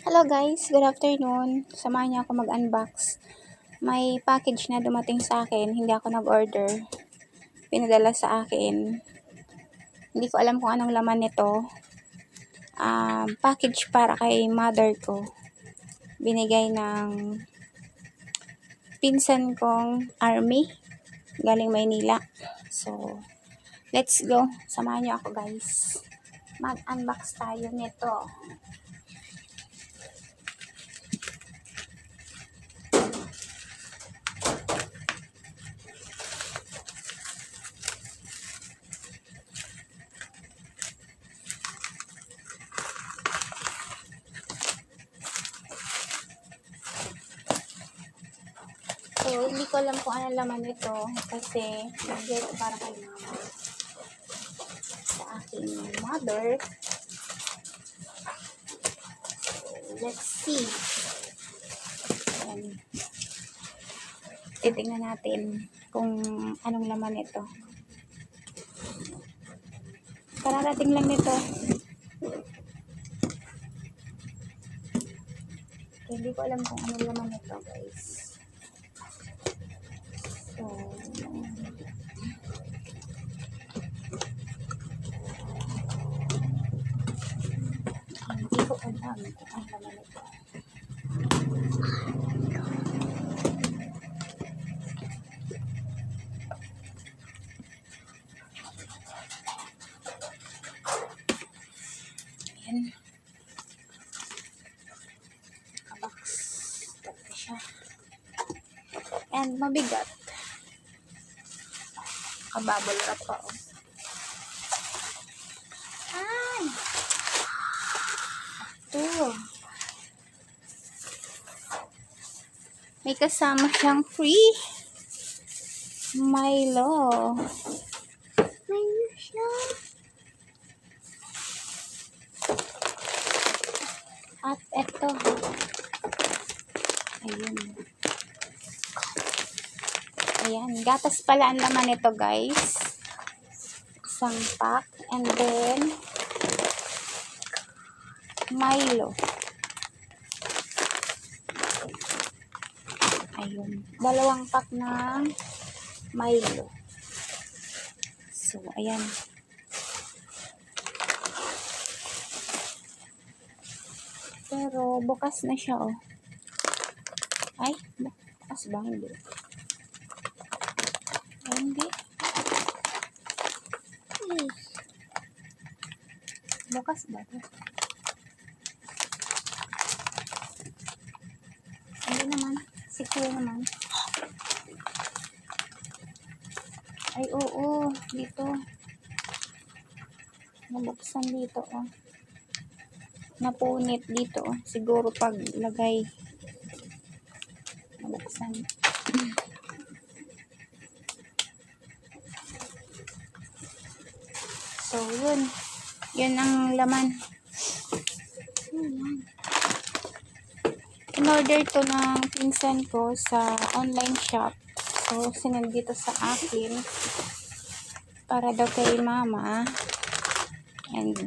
Hello guys, good afternoon. Samahan niyo ako mag-unbox. May package na dumating sa akin, hindi ako nag-order. Pinadala sa akin. Hindi ko alam kung anong laman nito. Package para kay mother ko. Binigay ng pinsan kong army, galing Maynila. So, let's go. Samahan niyo ako guys. Mag-unbox tayo nito. So, hindi ko alam kung ano laman nito kasi nag-get para kay mama. Sa aking mother. So, let's see. Ayan. Titingnan natin kung anong laman nito. Kararating lang nito. Hindi ko alam kung anong laman nito guys. So, hindi ko alam kung anong laman nito. Ayan. Kabox. Tapos siya. And mabigat. Kabubble wrap pa oh. Ay! Ito. May kasama siyang free Milo. Milo siya. At eto. Ayun. Ayan. Gatas pala ang laman nito guys. Isang pack. And then Milo. Ayun. Dalawang pack ng Milo. So, ayan. Pero, bukas na siya, oh. Ay, bukas ba? Hindi. Ay, hindi. Bukas ba ito? Hindi naman. Secure naman. Ay, oo. Dito. Nabuksan dito, oh. Napunit dito, oh. Siguro pag lagay. Nabuksan. So, yun. Yun ang laman. In-order to ng pinsan ko sa online shop. So, sinend dito sa akin para daw kay mama. And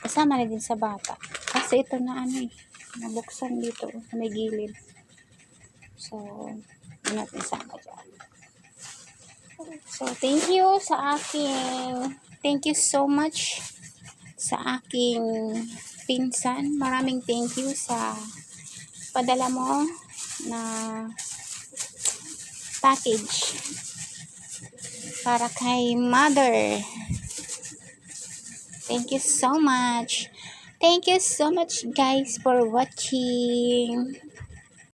kasama na din sa bata. Kasi ito na ano eh. Nabuksan dito sa may gilid. So, hindi natin sama dyan. So, thank you sa aking, thank you so much sa aking pinsan. Maraming thank you sa padala mo na package para kay mother. Thank you so much. Thank you so much guys for watching.